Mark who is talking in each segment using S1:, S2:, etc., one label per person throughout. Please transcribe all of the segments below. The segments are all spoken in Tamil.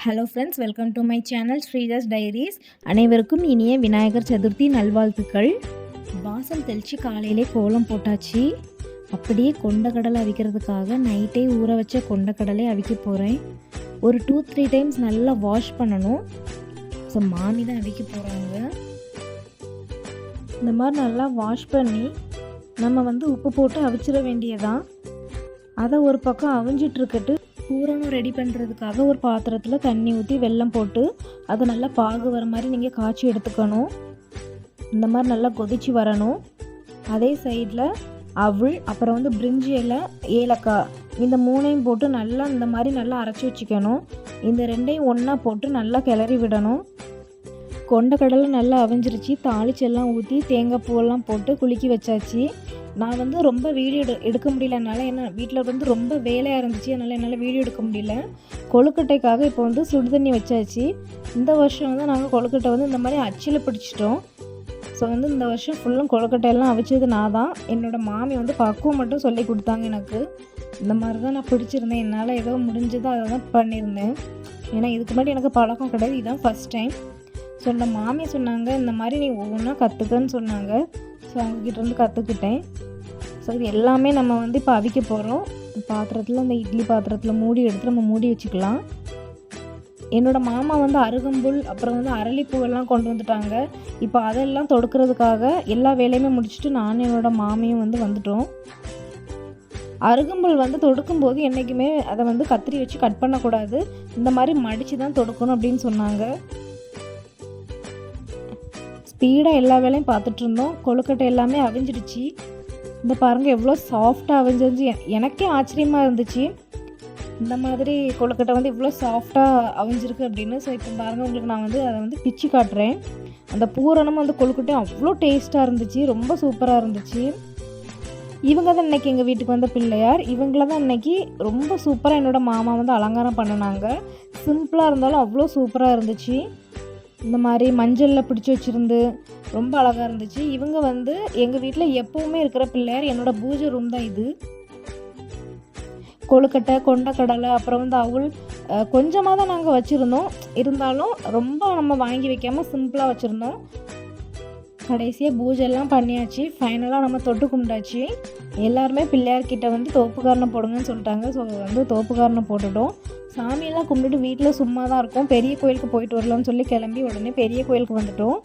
S1: Hello friends, welcome to my channel Sreeja's diaries. அனைவருக்கும் இனிய விநாயகர் சதுர்த்தி நல்வாழ்த்துக்கள். வாசல் தெளித்து காலையிலே கோலம் போட்டாச்சு. அப்படியே கொண்டக்கடலை அவிக்கிறதுக்காக நைட்டே ஊற வச்ச கொண்டக்கடலை அவிக்க போகிறேன். ஒரு 2-3 டைம்ஸ் நல்லா வாஷ் பண்ணணும். ஸோ மாமி தான் அவிக்க போகிறாங்க. இந்த மாதிரி நல்லா வாஷ் பண்ணி நம்ம உப்பு போட்டு அவிச்சிட வேண்டியதான். அதை ஒரு பக்கம் அவிஞ்சிட்ருக்கட்டு பூரணம் ரெடி பண்ணுறதுக்காக ஒரு பாத்திரத்தில் தண்ணி ஊற்றி வெல்லம் போட்டு அதை நல்லா பாகு வர மாதிரி நீங்கள் காய்ச்சி எடுத்துக்கணும். இந்த மாதிரி நல்லா கொதிச்சு வரணும். அதே சைடில் அவள், அப்புறம் பிரிஞ்சி இலை, ஏலக்காய், இந்த 3ஐயும் போட்டு நல்லா இந்த மாதிரி நல்லா அரைச்சி வச்சுக்கணும். இந்த 2ஐயும் ஒன்றா போட்டு நல்லா கிளறி விடணும். கொண்டக்கடலை நல்லா அவிஞ்சிருச்சு. தாளிச்செல்லாம் ஊற்றி தேங்காய் பூவெல்லாம் போட்டு குலுக்கி வச்சாச்சு. நான் ரொம்ப வீடியோ எடுக்க முடியலனால, ஏன்னா வீட்டில் ரொம்ப வேலையாக இருந்துச்சு, அதனால் என்னால் வீடியோ எடுக்க முடியல. கொழுக்கட்டைக்காக இப்போ சுடுதண்ணி வச்சாச்சு. இந்த வருஷம் நாங்கள் கொழுக்கட்டை இந்த மாதிரி அச்சில் பிடிச்சிட்டோம். ஸோ இந்த வருஷம் ஃபுல்லும் கொழுக்கட்டையெல்லாம் அவிச்சது நான் தான். என்னோடய மாமி பக்குவம் மட்டும் சொல்லி கொடுத்தாங்க எனக்கு. இந்த மாதிரி தான் நான் பிடிச்சிருந்தேன். என்னால் ஏதோ முடிஞ்சதோ அதை தான் பண்ணியிருந்தேன். ஏன்னா இதுக்கு முன்னாடி எனக்கு பழக்கம் கிடையாது, இதுதான் ஃபஸ்ட் டைம். ஸோ இந்த மாமி சொன்னாங்க, இந்த மாதிரி நீ ஒவ்வொன்றா கற்றுக்கன்னு சொன்னாங்க. ஸோ அவங்கக்கிட்டேருந்து கற்றுக்கிட்டேன். ஸோ இது எல்லாமே நம்ம இப்போ அவிக்க போகிறோம். பாத்திரத்தில், அந்த இட்லி பாத்திரத்தில் மூடி எடுத்து நம்ம மூடி வச்சுக்கலாம். என்னோடய மாமா அருகம்புல், அப்புறம் அரளிப்பூவெல்லாம் கொண்டு வந்துட்டாங்க. இப்போ அதெல்லாம் தொடுக்கிறதுக்காக எல்லா வேலையுமே முடிச்சுட்டு நானும் என்னோடய மாமியும் வந்துட்டோம். அருகம்புல் தொடுக்கும்போது என்றைக்குமே அதை கத்திரி வச்சு கட் பண்ணக்கூடாது, இந்த மாதிரி மடித்து தான் தொடுக்கணும் அப்படின்னு சொன்னாங்க. ஸ்பீடாக எல்லா வேலையும் பார்த்துட்ருந்தோம். கொழுக்கட்டை எல்லாமே அவிஞ்சிடுச்சு. இந்த பாருங்கள் எவ்வளோ சாஃப்டாக அவிஞ்சிருந்துச்சு. எனக்கே ஆச்சரியமாக இருந்துச்சு, இந்த மாதிரி கொழுக்கட்டை இவ்வளோ சாஃப்டாக அவிஞ்சிருக்கு அப்படின்னு. ஸோ இப்போ பாருங்கள், உங்களுக்கு நான் அதை பிச்சு காட்டுறேன். அந்த பூரணம் கொழுக்கட்டை அவ்வளோ டேஸ்ட்டாக இருந்துச்சு, ரொம்ப சூப்பராக இருந்துச்சு. இவங்க தான் இன்றைக்கி எங்கள் வீட்டுக்கு வந்த பிள்ளையார். இவங்கள தான் இன்றைக்கி ரொம்ப சூப்பராக என்னோடய மாமா அலங்காரம் பண்ணினாங்க. சிம்பிளாக இருந்தாலும் அவ்வளோ சூப்பராக இருந்துச்சு. இந்த மாதிரி மஞ்சளில் பிடிச்சி வச்சுருந்து ரொம்ப அழகாக இருந்துச்சு. இவங்க எங்கள் வீட்டில் எப்போவுமே இருக்கிற பிள்ளையார். என்னோடய பூஜை ரூம் தான் இது. கொழுக்கட்டை, கொண்டக்கடலை, அப்புறம் அவள் கொஞ்சமாக தான் நாங்கள் வச்சுருந்தோம். இருந்தாலும் ரொம்ப நம்ம வாங்கி வைக்காமல் சிம்பிளாக வச்சுருந்தோம். கடைசியாக பூஜைலாம் பண்ணியாச்சு. ஃபைனலாக நம்ம தொட்டு கும்பிட்டாச்சு. எல்லாருமே பிள்ளையார்கிட்ட தோப்புக்காரணம் போடுங்கன்னு சொல்லிட்டாங்க. ஸோ தோப்புக்காரணம் போட்டுட்டோம். சாமியெல்லாம் கும்பிட்டுட்டு வீட்டில் சும்மா தான் இருக்கும். பெரிய கோயிலுக்கு போயிட்டு வரலாம்னு சொல்லி கிளம்பி உடனே பெரிய கோயிலுக்கு வந்துட்டோம்.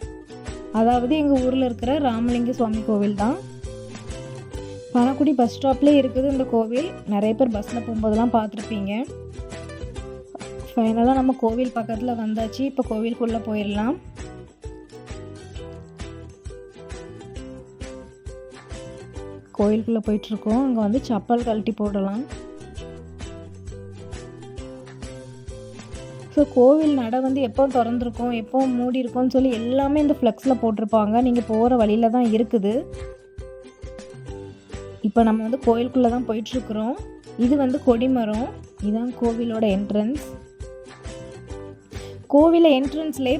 S1: அதாவது எங்கள் ஊரில் இருக்கிற ராமலிங்க சுவாமி கோவில் தான். பணக்குடி பஸ் ஸ்டாப்லேயே இருக்குது இந்த கோவில். நிறைய பேர் பஸ்ஸில் போகும்போதெல்லாம் பார்த்துருப்பீங்க. ஃபைனலாக நம்ம கோவில் பக்கத்தில் வந்தாச்சு. இப்போ கோவிலுக்குள்ளே போயிடலாம். கோயிலுக்குள்ளே போயிட்டுருக்கோம். அங்கே சப்பல் கழட்டி போடலாம். ஸோ கோவில் நடை எப்போ திறந்துருக்கோம், எப்போ மூடி இருக்கோன்னு சொல்லி எல்லாமே இந்த ஃப்ளெக்ஸில் போட்டிருப்பாங்க. நீங்கள் போகிற வழியில் தான் இருக்குது. இப்போ நம்ம கோயிலுக்குள்ளே தான் போயிட்டுருக்குறோம். இது கொடிமரம். இதுதான் கோவிலோட என்ட்ரன்ஸ். கோவிலில் என்ட்ரன்ஸ்லேயே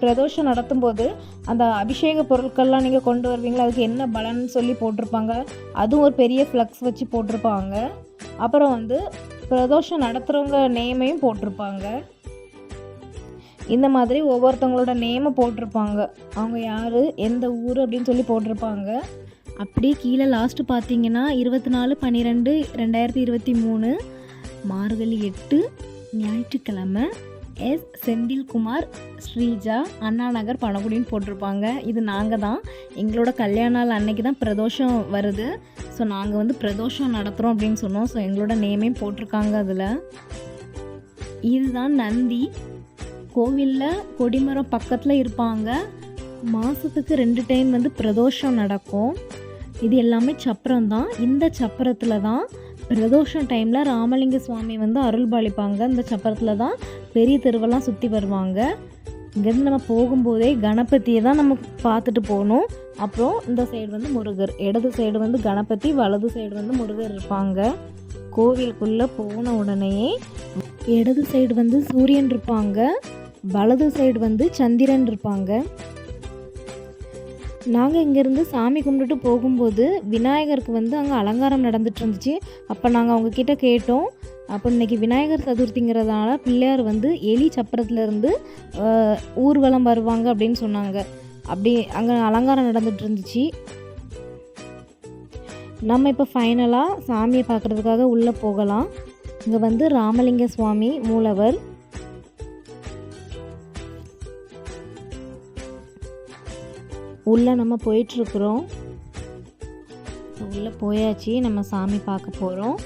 S1: பிரதோஷம் நடத்தும்போது அந்த அபிஷேக பொருட்கள்லாம் நீங்கள் கொண்டு வருவீங்களா, அதுக்கு என்ன பலன்னு சொல்லி போட்டிருப்பாங்க. அதுவும் ஒரு பெரிய ஃப்ளக்ஸ் வச்சு போட்டிருப்பாங்க. அப்புறம் பிரதோஷம் நடத்துகிறவங்க நேமையும் போட்டிருப்பாங்க. இந்த மாதிரி ஒவ்வொருத்தவங்களோட நேமை போட்டிருப்பாங்க. அவங்க யார், எந்த ஊர் அப்படின்னு சொல்லி போட்டிருப்பாங்க. அப்படியே கீழே லாஸ்ட்டு பார்த்தீங்கன்னா 24/12/2023 மார்கழி 8 ஞாயிற்றுக்கிழமை எஸ் செந்தில்குமார், ஸ்ரீஜா, அண்ணா நகர், பணக்குடின்னு போட்டிருப்பாங்க. இது நாங்கள் தான். எங்களோட கல்யாண நாள் அன்னைக்கு தான் பிரதோஷம் வருது. ஸோ நாங்கள் பிரதோஷம் நடத்துகிறோம் அப்படின்னு சொன்னோம். ஸோ எங்களோட நேமையும் போட்டிருக்காங்க அதில். இதுதான் நந்தி. கோவிலில் கொடிமரம் பக்கத்தில் இருப்பாங்க. மாதத்துக்கு 2 டைம் பிரதோஷம் நடக்கும். இது எல்லாமே சப்பரம் தான். இந்த சப்பரத்தில் தான் பிரதோஷம் டைமில் ராமலிங்க சுவாமி அருள் பாலிப்பாங்க. இந்த சப்பரத்தில் தான் பெரிய தெருவெல்லாம் சுற்றி வருவாங்க. இங்கேருந்து நம்ம போகும்போதே கணபதியை தான் நம்ம பார்த்துட்டு போகணும். அப்புறம் இந்த சைடு முருகர், இடது சைடு கணபதி, வலது சைடு முருகர் இருப்பாங்க. கோவிலுக்குள்ளே போன உடனேயே இடது சைடு சூரியன் இருப்பாங்க, வலது சைடு சந்திரன் இருப்பாங்க. நாங்கள் இங்கேருந்து சாமி கும்பிட்டுட்டு போகும்போது விநாயகருக்கு அங்கே அலங்காரம் நடந்துட்டு இருந்துச்சு. அப்போ நாங்கள் அவங்கக்கிட்ட கேட்டோம், அப்போ இன்றைக்கி விநாயகர் சதுர்த்திங்கிறதுனால பிள்ளையார் வந்து எலி சப்பரத்துலேருந்து ஊர்வலம் வருவாங்க அப்படின்னு சொன்னாங்க. அப்படி அங்கே அலங்காரம் நடந்துகிட்டு இருந்துச்சு. நம்ம இப்போ ஃபைனலாக சாமியை பார்க்குறதுக்காக உள்ளே போகலாம். இங்கே வந்து ராமலிங்க சுவாமி மூலவர். உள்ளே நம்ம போயிட்டுருக்குறோம். உள்ளே போயாச்சு, நம்ம சாமி பார்க்க போகிறோம்.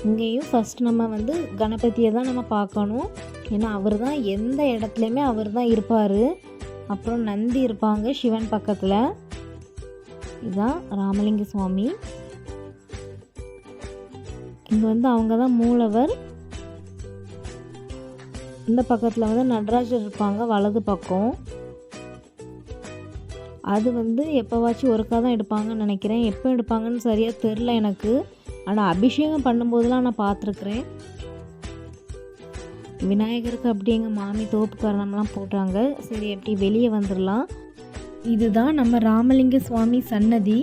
S1: இங்கேயும் ஃபஸ்ட் நம்ம வந்து கணபதியை தான் நம்ம பார்க்கணும். ஏன்னா அவர் தான் எந்த இடத்துலையுமே அவர் தான் இருப்பார். அப்புறம் நந்தி இருப்பாங்க சிவன் பக்கத்தில். இதுதான் ராமலிங்க சுவாமி. இங்கே வந்து அவங்க தான் மூலவர். இந்த பக்கத்தில் வந்து நடராஜர் இருப்பாங்க வலது பக்கம். அது வந்து எப்போவாச்சும் ஒருக்கா தான் எடுப்பாங்கன்னு நினைக்கிறேன். எப்போ எடுப்பாங்கன்னு சரியாக தெரில எனக்கு. ஆனால் அபிஷேகம் பண்ணும்போதெல்லாம் நான் பார்த்துருக்குறேன். விநாயகருக்கு அப்படி எங்கள் மாமி தோப்பு காரணம்லாம் போட்டாங்க. சரி, எப்படி வெளியே வந்துடலாம். இதுதான் நம்ம ராமலிங்க சுவாமி சன்னதி.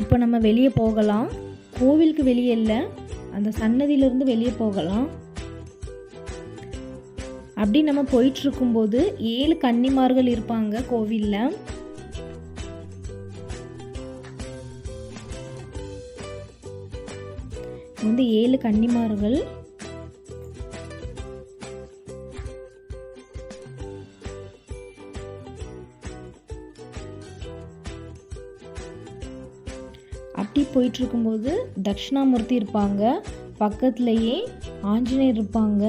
S1: இப்போ நம்ம வெளியே போகலாம். கோவிலுக்கு வெளியே இல்லை, அந்த சன்னதியிலிருந்து வெளியே போகலாம். அப்படி நம்ம போயிட்டுருக்கும்போது 7 கன்னிமார்கள் இருப்பாங்க கோவிலில். வந்து 7 கன்னிமார்கள். அப்படி போயிட்டுருக்கும்போது தட்சிணாமூர்த்தி இருப்பாங்க. பக்கத்துலேயே ஆஞ்சநேயர் இருப்பாங்க.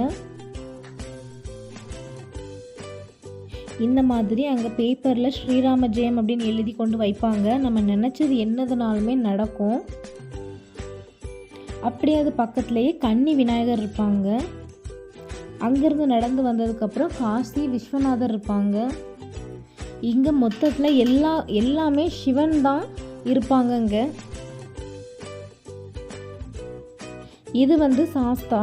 S1: இந்த மாதிரி அங்கே பேப்பரில் ஸ்ரீராம ஜெயம் அப்படின்னு எழுதி கொண்டு வைப்பாங்க. நம்ம நினச்சது என்னதுனாலுமே நடக்கும். அப்படியே அது பக்கத்துலேயே கன்னி விநாயகர் இருப்பாங்க. அங்கேருந்து நடந்து வந்ததுக்கப்புறம் காசி விஸ்வநாதர் இருப்பாங்க. இங்கே மொத்தத்தில் எல்லாமே சிவன் தான் இருப்பாங்கங்க. இது வந்து சாஸ்தா.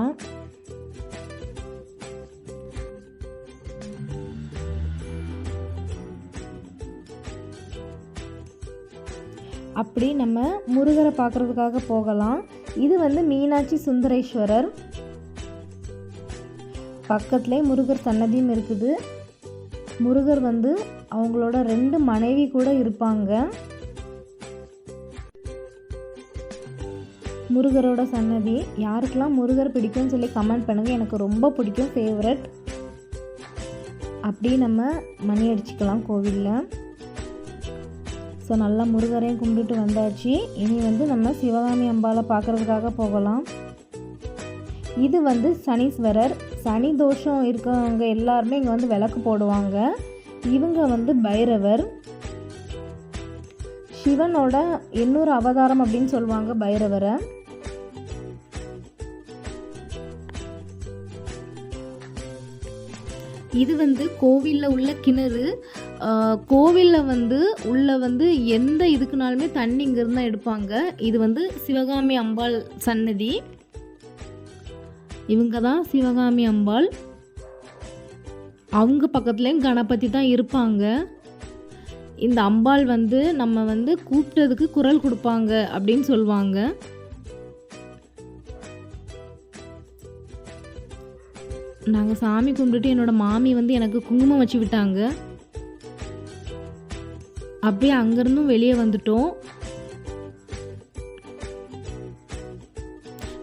S1: அப்படி நம்ம முருகரை பார்க்குறதுக்காக போகலாம். இது வந்து மீனாட்சி சுந்தரேஸ்வரர். பக்கத்துலேயே முருகர் சன்னதியும் இருக்குது. முருகர் வந்து அவங்களோட 2 மனைவி கூட இருப்பாங்க. முருகரோட சன்னதி. யாருக்கெல்லாம் முருகர் பிடிக்கும்னு சொல்லி கமெண்ட் பண்ணுங்கள். எனக்கு ரொம்ப பிடிக்கும், ஃபேவரட். அப்படியே நம்ம மணி அடிச்சுக்கலாம் கோவிலில். ஸோ நல்லா முருகரையும் கும்பிட்டுட்டு வந்தாச்சு. இனி வந்து நம்ம சிவகாமி அம்பாவை பார்க்குறதுக்காக போகலாம். இது வந்து சனீஸ்வரர். சனி தோஷம் இருக்கவங்க எல்லாருமே இங்கே வந்து விளக்கு போடுவாங்க. இவங்க வந்து பைரவர். சிவனோட 800 அவதாரம் அப்படின்னு சொல்லுவாங்க பைரவரை. இது வந்து கோவிலில் உள்ள கிணறு. கோவிலில் வந்து உள்ள வந்து எந்த இதுக்குனாலுமே தண்ணி இங்கேருந்து தான் எடுப்பாங்க. இது வந்து சிவகாமி அம்பாள் சன்னதி. இவங்க தான் சிவகாமி அம்பாள். அவங்க பக்கத்துலேயும் கணபதி தான் இருப்பாங்க. இந்த அம்பாள் வந்து நம்ம வந்து கூப்பிட்டதுக்கு குரல் கொடுப்பாங்க அப்படின்னு சொல்லுவாங்க. நாங்கள் சாமி கும்பிட்டுட்டு என்னோடய மாமி வந்து எனக்கு குங்குமம் வச்சு விட்டாங்க. அப்படியே அங்கேருந்தும் வெளியே வந்துட்டோம்.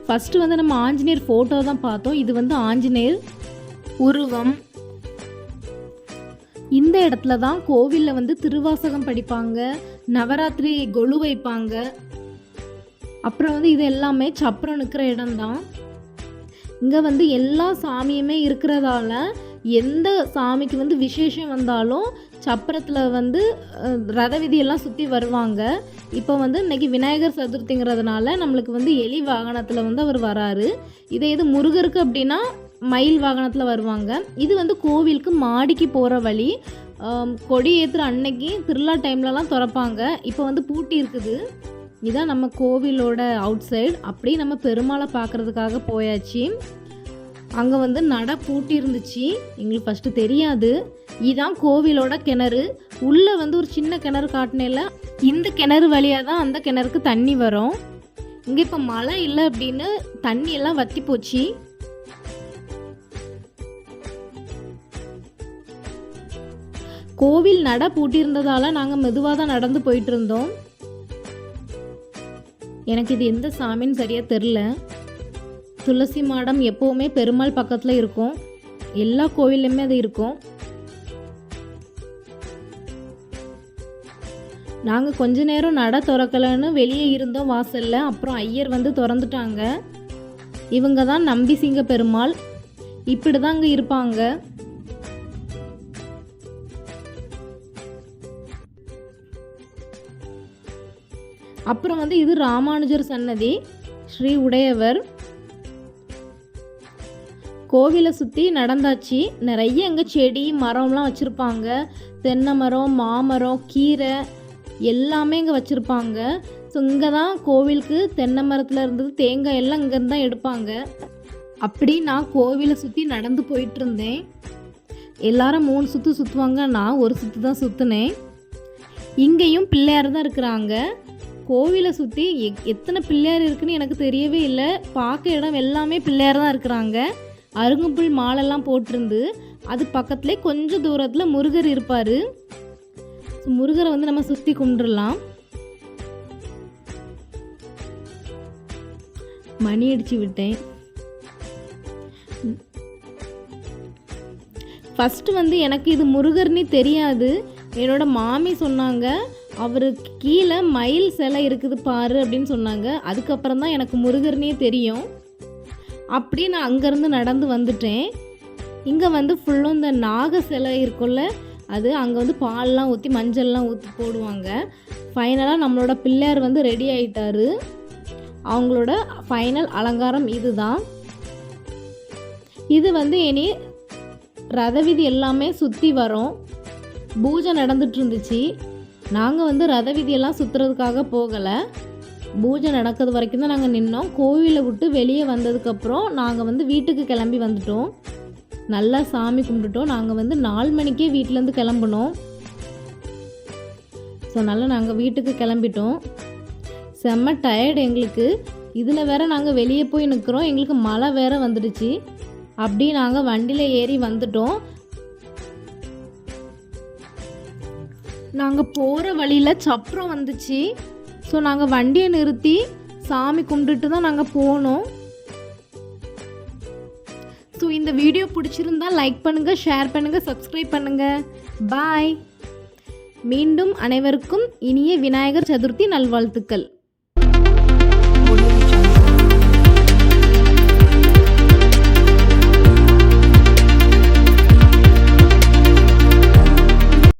S1: ஃபஸ்ட்டு வந்து நம்ம ஆஞ்சநேயர் ஃபோட்டோ தான் பார்த்தோம். இது வந்து ஆஞ்சநேயர் உருவம். இந்த இடத்துல தான் கோவிலில் வந்து திருவாசகம் படிப்பாங்க, நவராத்திரி கொலு வைப்பாங்க. அப்புறம் வந்து இது எல்லாமே சப்பரம் நிற்கிற இடம்தான். இங்கே வந்து எல்லா சாமியுமே இருக்கிறதால எந்த சாமிக்கு வந்து விசேஷம் வந்தாலும் சப்பரத்தில் வந்து ரத வீதியெல்லாம் சுற்றி வருவாங்க. இப்போ வந்து இன்றைக்கி விநாயகர் சதுர்த்திங்கிறதுனால நம்மளுக்கு வந்து எலி வாகனத்தில் வந்து அவர் வராரு. இது முருகருக்கு அப்படின்னா மயில் வாகனத்தில் வருவாங்க. இது வந்து கோவிலுக்கு மாடிக்கு போகிற வழி. கொடி ஏற்றுற அன்னைக்கு திருவிழா டைம்லலாம் திறப்பாங்க. இப்போ வந்து பூட்டி இருக்குது. இதுதான் நம்ம கோவிலோட அவுட் சைடு. அப்படியே நம்ம பெருமாளை பார்க்குறதுக்காக போயாச்சு. அங்கே வந்து நடை பூட்டி இருந்துச்சு. எங்களுக்கு ஃபஸ்ட்டு தெரியாது. இதுதான் கோவிலோட கிணறு. உள்ளே வந்து ஒரு சின்ன கிணறு காட்டினேல, இந்த கிணறு வழியாக தான் அந்த கிணறுக்கு தண்ணி வரும். இங்கே இப்போ மழை இல்லை அப்படின்னு தண்ணி எல்லாம் வற்றி போச்சு. கோவில் நடை பூட்டியிருந்ததால் நாங்கள் மெதுவாக தான் நடந்து போயிட்டு இருந்தோம். எனக்கு இது எந்த சாமின்னு சரியாக தெரில. துளசி மாடம் எப்போவுமே பெருமாள் பக்கத்தில் இருக்கும். எல்லா கோவில்லையுமே அது இருக்கும். நாங்கள் கொஞ்ச நேரம் நடை திறக்கலைன்னு வெளியே இருந்தோம் வாசலில். அப்புறம் ஐயர் வந்து திறந்துட்டாங்க. இவங்க தான் நம்பிசிங்க பெருமாள். இப்படி தான் அங்கே இருப்பாங்க. அப்புறம் வந்து இது ராமானுஜர் சன்னதி, ஸ்ரீ உடையவர். கோவிலை சுற்றி நடந்தாச்சு. நிறைய இங்கே செடி மரம்லாம் வச்சுருப்பாங்க. தென்னை மரம், மாமரம், கீரை எல்லாமே இங்கே வச்சுருப்பாங்க. ஸோ இங்கே தான் கோவிலுக்கு தென்னை மரத்தில் இருந்தது தேங்காய் எல்லாம் இங்கேருந்து தான் எடுப்பாங்க. அப்படி நான் கோவிலை சுற்றி நடந்து போயிட்டு இருந்தேன். எல்லாரும் 3 சுற்று சுற்றுவாங்க, நான் ஒரு சுற்று தான் சுற்றுனேன். இங்கேயும் பிள்ளையார் தான் இருக்கிறாங்க. கோவிலை சுற்றி எத்தனை பிள்ளையார் இருக்குன்னு எனக்கு தெரியவே இல்லை. பார்க்க இடம் எல்லாமே பிள்ளையார் தான் இருக்கிறாங்க. அருங்கம்புல் மாலெல்லாம் போட்டிருந்து அது பக்கத்துலேயே கொஞ்சம் தூரத்தில் முருகர் இருப்பார். முருகரை வந்து நம்ம சுற்றி கும்பிடலாம். மணி அடிச்சு விட்டேன். ஃபஸ்ட்டு வந்து எனக்கு இது முருகர்னே தெரியாது. என்னோட மாமி சொன்னாங்க, அவருக்கு கீழே மயில் சிலை இருக்குது பாரு அப்படின்னு சொன்னாங்க. அதுக்கப்புறம் தான் எனக்கு முருகர்னே தெரியும். அப்படி நான் அங்கேருந்து நடந்து வந்துட்டேன். இங்கே வந்து ஃபுல்லும் இந்த நாக சிலை இருக்குல்ல, அது அங்கே வந்து பால்லாம் ஊற்றி மஞ்சள்லாம் ஊற்றி போடுவாங்க. ஃபைனலாக நம்மளோட பிள்ளையார் வந்து ரெடி ஆகிட்டாரு. அவங்களோட ஃபைனல் அலங்காரம் இதுதான். இது வந்து இனி ரத வீதி எல்லாமே சுற்றி வரும். பூஜை நடந்துட்டு இருந்துச்சு. நாங்கள் வந்து ரத வீதியெல்லாம் சுற்றுறதுக்காக போகலை. பூஜை நடக்கிறது வரைக்கும் தான் நாங்கள் நின்னோம். கோவிலை விட்டு வெளியே வந்ததுக்கப்புறம் நாங்கள் வந்து வீட்டுக்கு கிளம்பி வந்துட்டோம். நல்லா சாமி கும்பிட்டுட்டோம். நாங்கள் வந்து 4 மணிக்கே வீட்டிலேருந்து கிளம்புனோம். ஸோ நல்லா நாங்கள் வீட்டுக்கு கிளம்பிட்டோம். செம்ம டயர்டு எங்களுக்கு. இதில் வேற நாங்கள் வெளியே போய் நிற்கிறோம். எங்களுக்கு மழை வேற வந்துடுச்சு. அப்படி நாங்கள் வண்டியில் ஏறி வந்துட்டோம். நாங்கள் போகிற வழியில் சப்பரம் வந்துச்சு. ஸோ நாங்கள் வண்டியை நிறுத்தி சாமி கும்பிட்டுட்டு தான் நாங்கள் போனோம். ஸோ இந்த வீடியோ பிடிச்சிருந்தா லைக் பண்ணுங்கள், ஷேர் பண்ணுங்கள், சப்ஸ்கிரைப் பண்ணுங்கள். பாய். மீண்டும் அனைவருக்கும் இனிய விநாயகர் சதுர்த்தி நல்வாழ்த்துக்கள்.